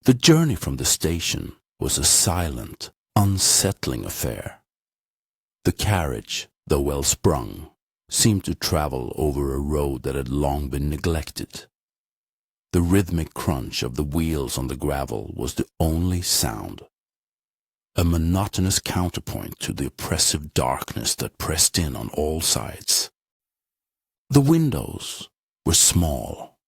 The journey from the station was a silent, unsettling affair. The carriage, though well sprung, seemed to travel over a road that had long been neglected. The rhythmic crunch of the wheels on the gravel was the only sound, a monotonous counterpoint to the oppressive darkness that pressed in on all sides. The windows were small,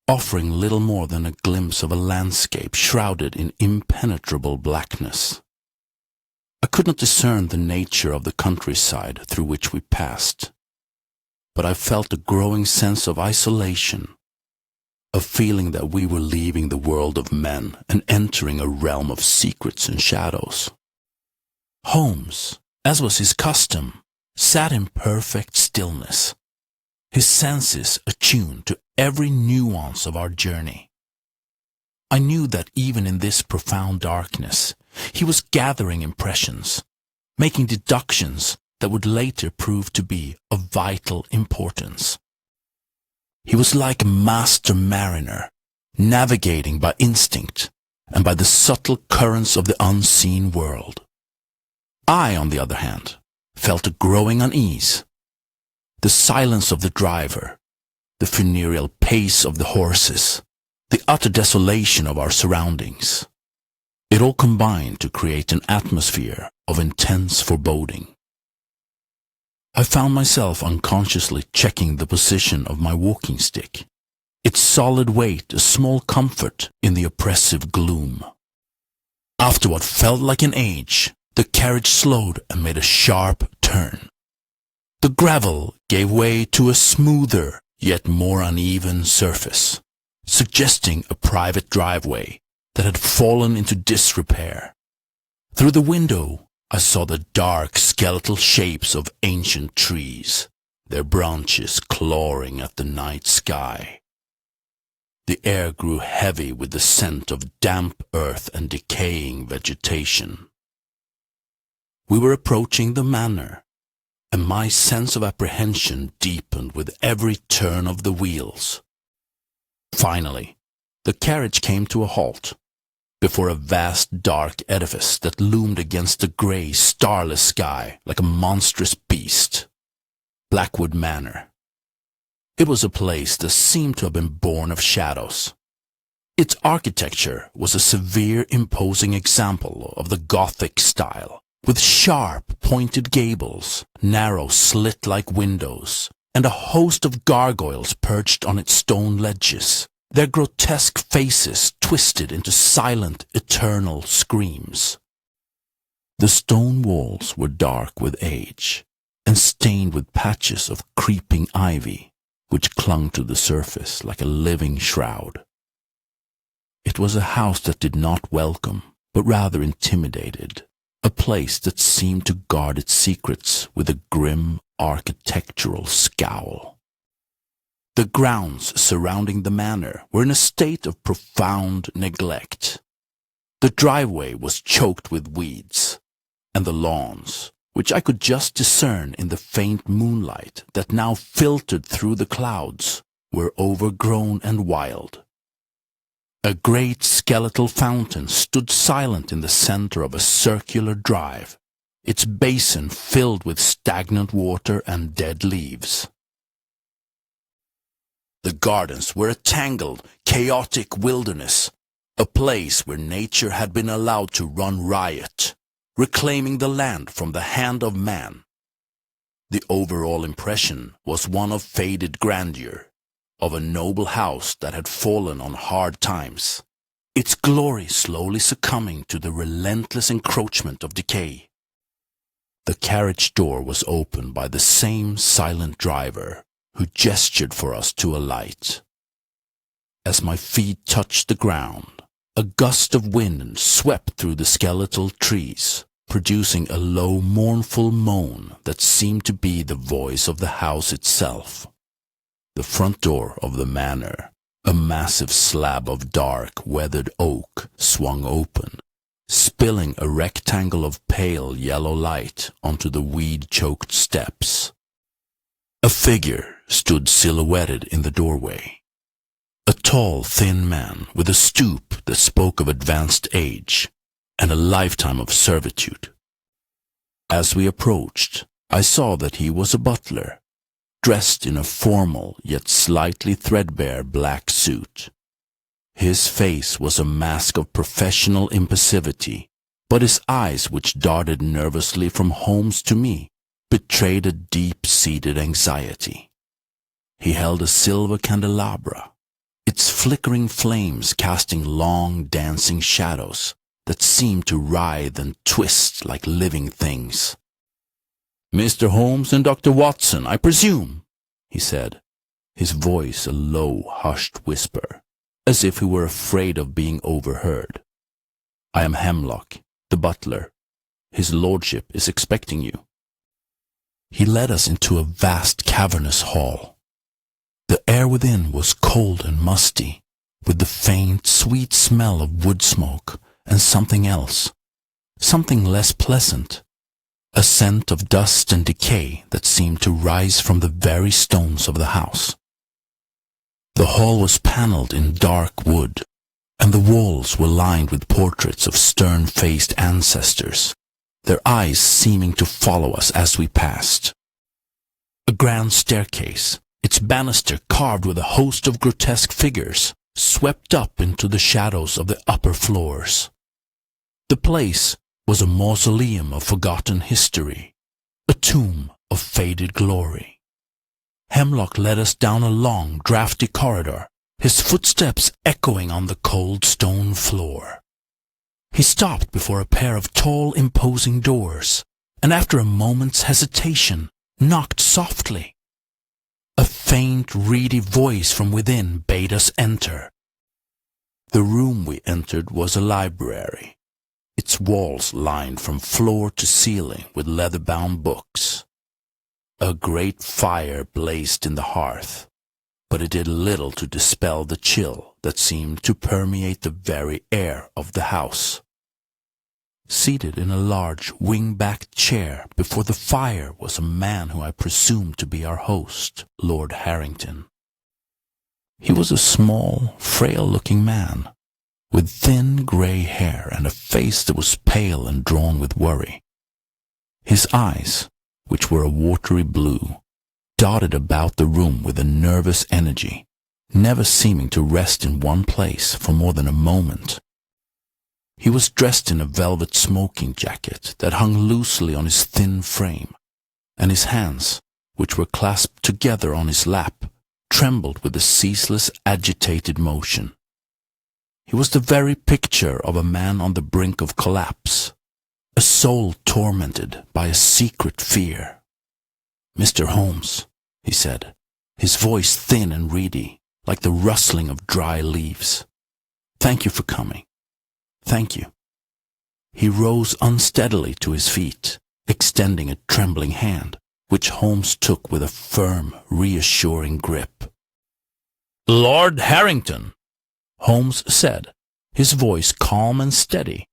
offering little more than a glimpse of a landscape shrouded in impenetrable blackness. I could not discern the nature of the countryside through which we passed, but I felt a growing sense of isolation, a feeling that we were leaving the world of men and entering a realm of secrets and shadows. Holmes, as was his custom, sat in perfect stillness, his senses attuned to every nuance of our journey. I knew that even in this profound darkness, he was gathering impressions, making deductions that would later prove to be of vital importance. He was like a master mariner, navigating by instinct and by the subtle currents of the unseen world. I, on the other hand, felt a growing unease. The silence of the driver, the funereal pace of the horses, the utter desolation of our surroundings. It all combined to create an atmosphere of intense foreboding. I found myself unconsciously checking the position of my walking stick, its solid weight a small comfort in the oppressive gloom. After what felt like an age, the carriage slowed and made a sharp turn. The gravel gave way to a smoother, yet more uneven surface, suggesting a private driveway that had fallen into disrepair. Through the window, I saw the dark skeletal shapes of ancient trees, their branches clawing at the night sky. The air grew heavy with the scent of damp earth and decaying vegetation. We were approaching the manor, and my sense of apprehension deepened with every turn of the wheels. Finally, the carriage came to a halt before a vast dark edifice that loomed against the grey, starless sky like a monstrous beast. Blackwood Manor. It was a place that seemed to have been born of shadows. Its architecture was a severe, imposing example of the Gothic style, with sharp, pointed gables, narrow slit-like windows, and a host of gargoyles perched on its stone ledges, their grotesque faces twisted into silent, eternal screams. The stone walls were dark with age, and stained with patches of creeping ivy, which clung to the surface like a living shroud. It was a house that did not welcome, but rather intimidated, a place that seemed to guard its secrets with a grim architectural scowl. The grounds surrounding the manor were in a state of profound neglect. The driveway was choked with weeds, and the lawns, which I could just discern in the faint moonlight that now filtered through the clouds, were overgrown and wild. A great skeletal fountain stood silent in the center of a circular drive, its basin filled with stagnant water and dead leaves. The gardens were a tangled, chaotic wilderness, a place where nature had been allowed to run riot, reclaiming the land from the hand of man. The overall impression was one of faded grandeur, of a noble house that had fallen on hard times, its glory slowly succumbing to the relentless encroachment of decay. The carriage door was opened by the same silent driver, who gestured for us to alight. As my feet touched the ground, a gust of wind swept through the skeletal trees, producing a low, mournful moan that seemed to be the voice of the house itself. The front door of the manor, a massive slab of dark, weathered oak, swung open, spilling a rectangle of pale yellow light onto the weed-choked steps. A figure stood silhouetted in the doorway. A tall, thin man with a stoop that spoke of advanced age and a lifetime of servitude. As we approached, I saw that he was a butler, dressed in a formal yet slightly threadbare black suit. His face was a mask of professional impassivity, but his eyes, which darted nervously from Holmes to me, betrayed a deep-seated anxiety. He held a silver candelabra, its flickering flames casting long dancing shadows that seemed to writhe and twist like living things. "Mr. Holmes and Dr. Watson, I presume," he said, his voice a low, hushed whisper, as if he were afraid of being overheard. "I am Hemlock, the butler. His lordship is expecting you." He led us into a vast cavernous hall. The air within was cold and musty, with the faint, sweet smell of wood smoke and something else, something less pleasant, a scent of dust and decay that seemed to rise from the very stones of the house. The hall was paneled in dark wood, and the walls were lined with portraits of stern-faced ancestors, their eyes seeming to follow us as we passed. A grand staircase, its banister carved with a host of grotesque figures, swept up into the shadows of the upper floors. The place was a mausoleum of forgotten history, a tomb of faded glory. Hemlock led us down a long, drafty corridor, his footsteps echoing on the cold stone floor. He stopped before a pair of tall, imposing doors, and after a moment's hesitation, knocked softly. A faint, reedy voice from within bade us enter. The room we entered was a library, its walls lined from floor to ceiling with leather-bound books. A great fire blazed in the hearth, but it did little to dispel the chill that seemed to permeate the very air of the house. Seated in a large, wing-backed chair before the fire was a man who I presumed to be our host, Lord Harrington. He was a small, frail-looking man, with thin grey hair and a face that was pale and drawn with worry. His eyes, which were a watery blue, dotted about the room with a nervous energy, never seeming to rest in one place for more than a moment. He was dressed in a velvet smoking jacket that hung loosely on his thin frame, and his hands, which were clasped together on his lap, trembled with a ceaseless, agitated motion. He was the very picture of a man on the brink of collapse, a soul tormented by a secret fear. "Mr. Holmes," he said, his voice thin and reedy, like the rustling of dry leaves. "Thank you for coming. Thank you." He rose unsteadily to his feet, extending a trembling hand, which Holmes took with a firm, reassuring grip. "Lord Harrington," Holmes said, his voice calm and steady,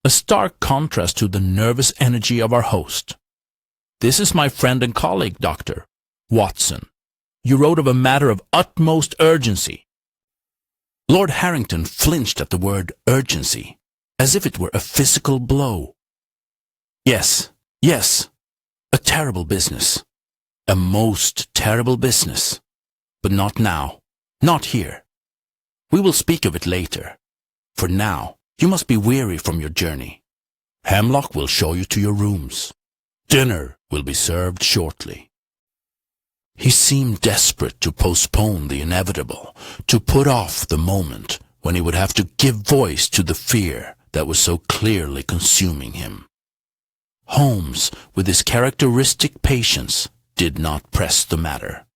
a stark contrast to the nervous energy of our host. "This is my friend and colleague, Dr. Watson. You wrote of a matter of utmost urgency." Lord Harrington flinched at the word urgency, as if it were a physical blow. Yes, a terrible business. A most terrible business. But not now, not here. We will speak of it later. For now, you must be weary from your journey. Hemlock will show you to your rooms. Dinner will be served shortly." He seemed desperate to postpone the inevitable, to put off the moment when he would have to give voice to the fear that was so clearly consuming him. Holmes, with his characteristic patience, did not press the matter.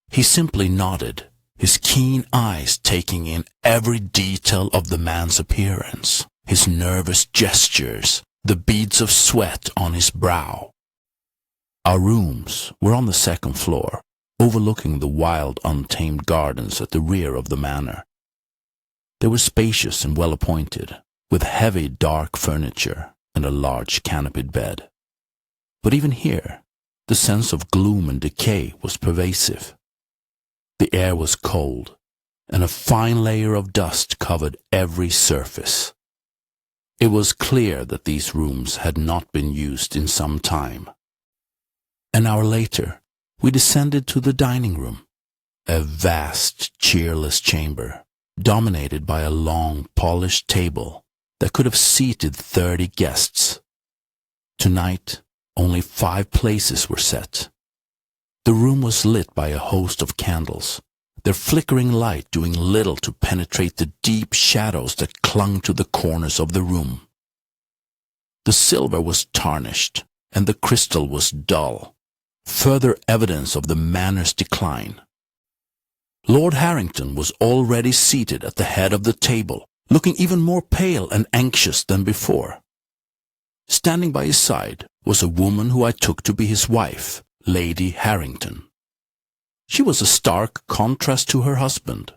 He simply nodded, his keen eyes taking in every detail of the man's appearance, his nervous gestures, the beads of sweat on his brow. Our rooms were on the second floor, overlooking the wild, untamed gardens at the rear of the manor. They were spacious and well-appointed, with heavy, dark furniture and a large canopied bed. But even here, the sense of gloom and decay was pervasive. The air was cold, and a fine layer of dust covered every surface. It was clear that these rooms had not been used in some time. An hour later, we descended to the dining room, a vast, cheerless chamber, dominated by a long, polished table that could have seated 30 guests. Tonight, only 5 places were set. The room was lit by a host of candles, their flickering light doing little to penetrate the deep shadows that clung to the corners of the room. The silver was tarnished, and the crystal was dull, further evidence of the manor's decline. Lord Harrington was already seated at the head of the table, looking even more pale and anxious than before. Standing by his side was a woman who I took to be his wife, Lady Harrington. She was a stark contrast to her husband.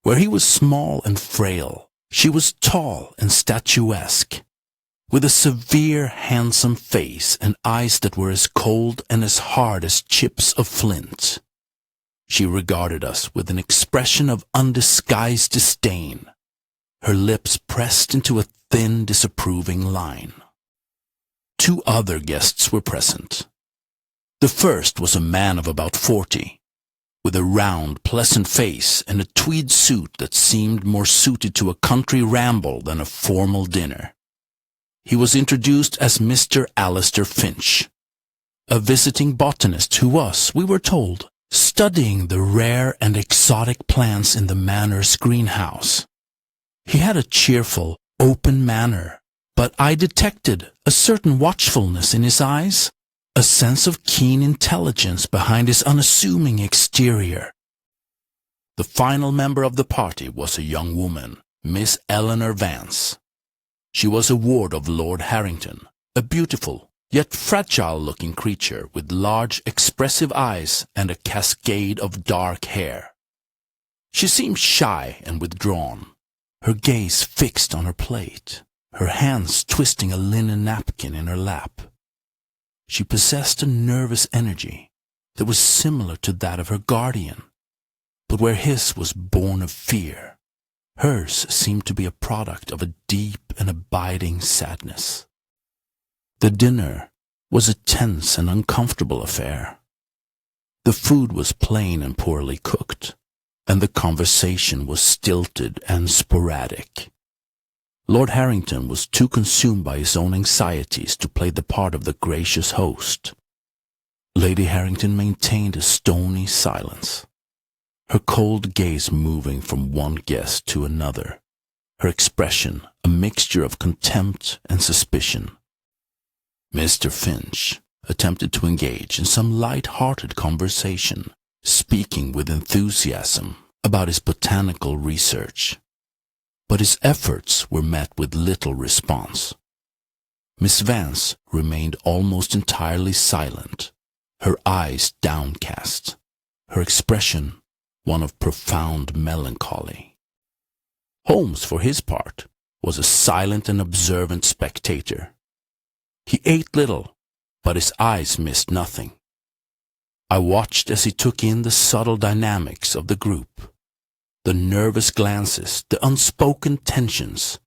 Where he was small and frail, she was tall and statuesque, with a severe, handsome face and eyes that were as cold and as hard as chips of flint. She regarded us with an expression of undisguised disdain, her lips pressed into a thin, disapproving line. 2 other guests were present. The first was a man of about 40, with a round, pleasant face and a tweed suit that seemed more suited to a country ramble than a formal dinner. He was introduced as Mr. Alistair Finch, a visiting botanist who was, we were told, studying the rare and exotic plants in the manor's greenhouse. He had a cheerful, open manner, but I detected a certain watchfulness in his eyes, a sense of keen intelligence behind his unassuming exterior. The final member of the party was a young woman, Miss Eleanor Vance. She was a ward of Lord Harrington, a beautiful, yet fragile-looking creature with large, expressive eyes and a cascade of dark hair. She seemed shy and withdrawn, her gaze fixed on her plate, her hands twisting a linen napkin in her lap. She possessed a nervous energy that was similar to that of her guardian, but where his was born of fear, hers seemed to be a product of a deep and abiding sadness. The dinner was a tense and uncomfortable affair. The food was plain and poorly cooked, and the conversation was stilted and sporadic. Lord Harrington was too consumed by his own anxieties to play the part of the gracious host. Lady Harrington maintained a stony silence, her cold gaze moving from one guest to another, her expression a mixture of contempt and suspicion. Mr. Finch attempted to engage in some light-hearted conversation, speaking with enthusiasm about his botanical research, but his efforts were met with little response. Miss Vance remained almost entirely silent, her eyes downcast, her expression one of profound melancholy. Holmes, for his part, was a silent and observant spectator. He ate little, but his eyes missed nothing. I watched as he took in the subtle dynamics of the group, the nervous glances, the unspoken tensions,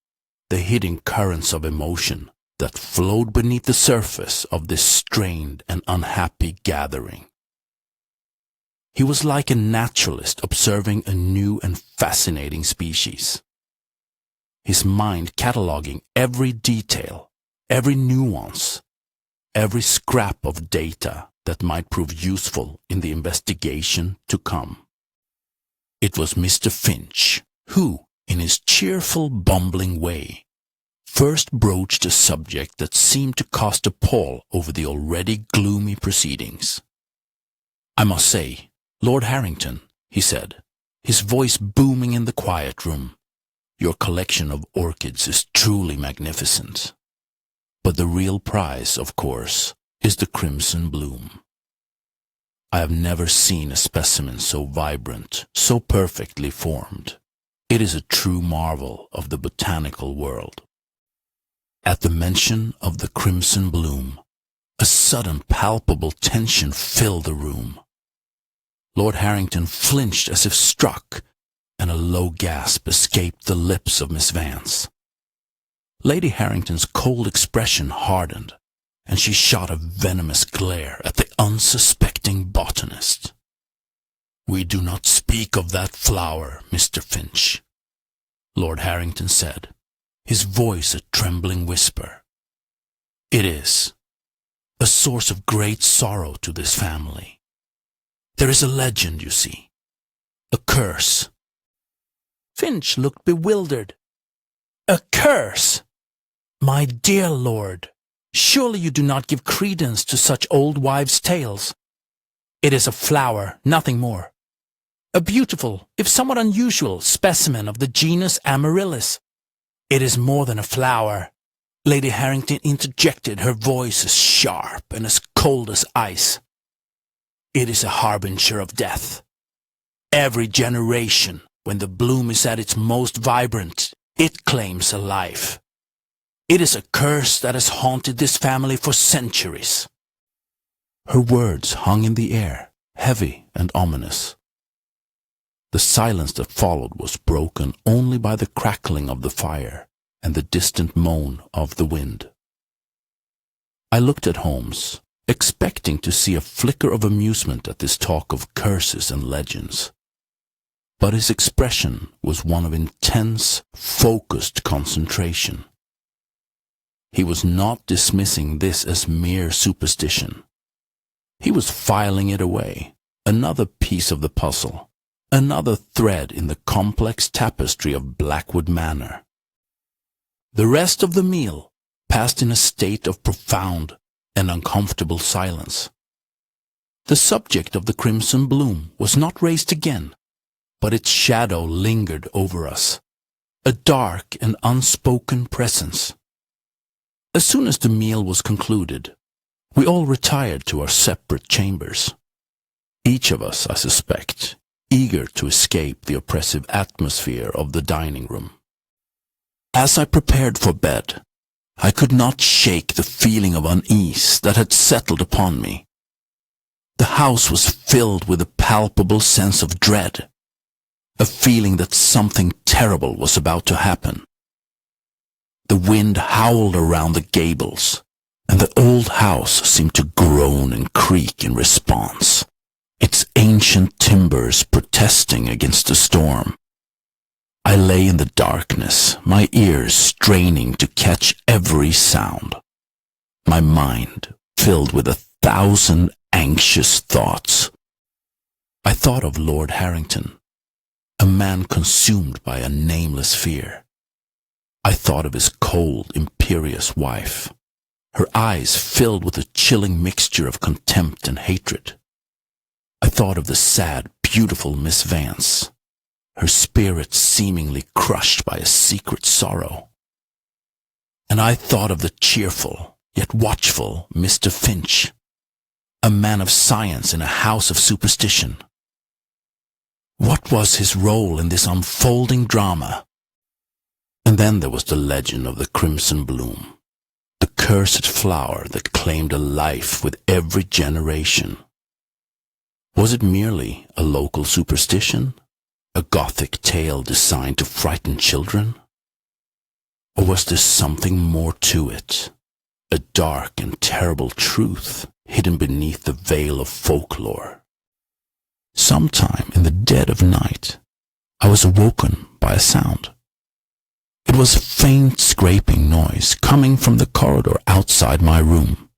the hidden currents of emotion that flowed beneath the surface of this strained and unhappy gathering. He was like a naturalist observing a new and fascinating species, his mind cataloging every detail, every nuance, every scrap of data that might prove useful in the investigation to come. It was Mr. Finch who, in his cheerful, bumbling way, first broached a subject that seemed to cast a pall over the already gloomy proceedings. "I must say, Lord Harrington," he said, his voice booming in the quiet room, "your collection of orchids is truly magnificent. But the real prize, of course, is the crimson bloom. I have never seen a specimen so vibrant, so perfectly formed. It is a true marvel of the botanical world." At the mention of the crimson bloom, a sudden palpable tension filled the room. Lord Harrington flinched as if struck, and a low gasp escaped the lips of Miss Vance. Lady Harrington's cold expression hardened, and she shot a venomous glare at the unsuspecting botanist. "We do not speak of that flower, Mr. Finch," Lord Harrington said, his voice a trembling whisper. "It is a source of great sorrow to this family. There is a legend, you see, a curse." Finch looked bewildered. "A curse? My dear lord, surely you do not give credence to such old wives' tales. It is a flower, nothing more. A beautiful, if somewhat unusual, specimen of the genus Amaryllis." "It is more than a flower," Lady Harrington interjected, her voice as sharp and as cold as ice. "It is a harbinger of death. Every generation, when the bloom is at its most vibrant, it claims a life. It is a curse that has haunted this family for centuries." Her words hung in the air, heavy and ominous. The silence that followed was broken only by the crackling of the fire and the distant moan of the wind. I looked at Holmes, expecting to see a flicker of amusement at this talk of curses and legends. But his expression was one of intense, focused concentration. He was not dismissing this as mere superstition. He was filing it away, another piece of the puzzle, another thread in the complex tapestry of Blackwood Manor. The rest of the meal passed in a state of profound and uncomfortable silence. The subject of the crimson bloom was not raised again, but its shadow lingered over us, a dark and unspoken presence. As soon as the meal was concluded, we all retired to our separate chambers. Each of us, I suspect, eager to escape the oppressive atmosphere of the dining room. As I prepared for bed, I could not shake the feeling of unease that had settled upon me. The house was filled with a palpable sense of dread, a feeling that something terrible was about to happen. The wind howled around the gables, and the old house seemed to groan and creak in response, its ancient timbers protesting against the storm. I lay in the darkness, my ears straining to catch every sound, my mind filled with 1,000 anxious thoughts. I thought of Lord Harrington, a man consumed by a nameless fear. I thought of his cold, imperious wife, her eyes filled with a chilling mixture of contempt and hatred. I thought of the sad, beautiful Miss Vance, her spirit seemingly crushed by a secret sorrow. And I thought of the cheerful, yet watchful Mr. Finch, a man of science in a house of superstition. What was his role in this unfolding drama? And then there was the legend of the crimson bloom, the cursed flower that claimed a life with every generation. Was it merely a local superstition, a Gothic tale designed to frighten children? Or was there something more to it, a dark and terrible truth hidden beneath the veil of folklore? Sometime in the dead of night, I was awoken by a sound. It was a faint scraping noise coming from the corridor outside my room.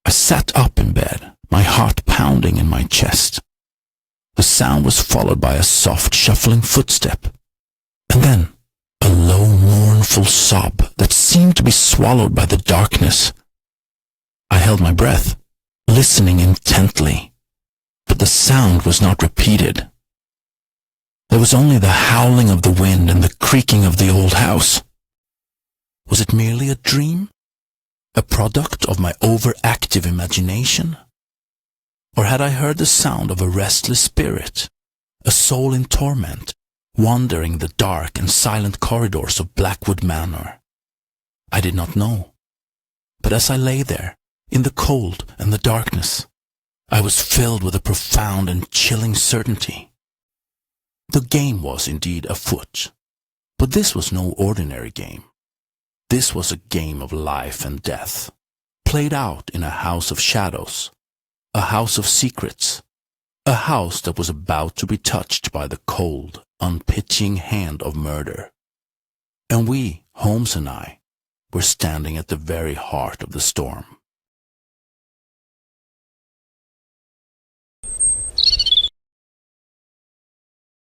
I sat up in bed, my heart pounding in my chest. The sound was followed by a soft shuffling footstep, and then a low mournful sob that seemed to be swallowed by the darkness. I held my breath, listening intently, but the sound was not repeated. There was only the howling of the wind and the creaking of the old house. Was it merely a dream? A product of my overactive imagination? Or had I heard the sound of a restless spirit, a soul in torment, wandering the dark and silent corridors of Blackwood Manor? I did not know. But as I lay there, in the cold and the darkness, I was filled with a profound and chilling certainty. The game was indeed afoot, but this was no ordinary game. This was a game of life and death, played out in a house of shadows, a house of secrets, a house that was about to be touched by the cold, unpitying hand of murder. And we, Holmes and I, were standing at the very heart of the storm.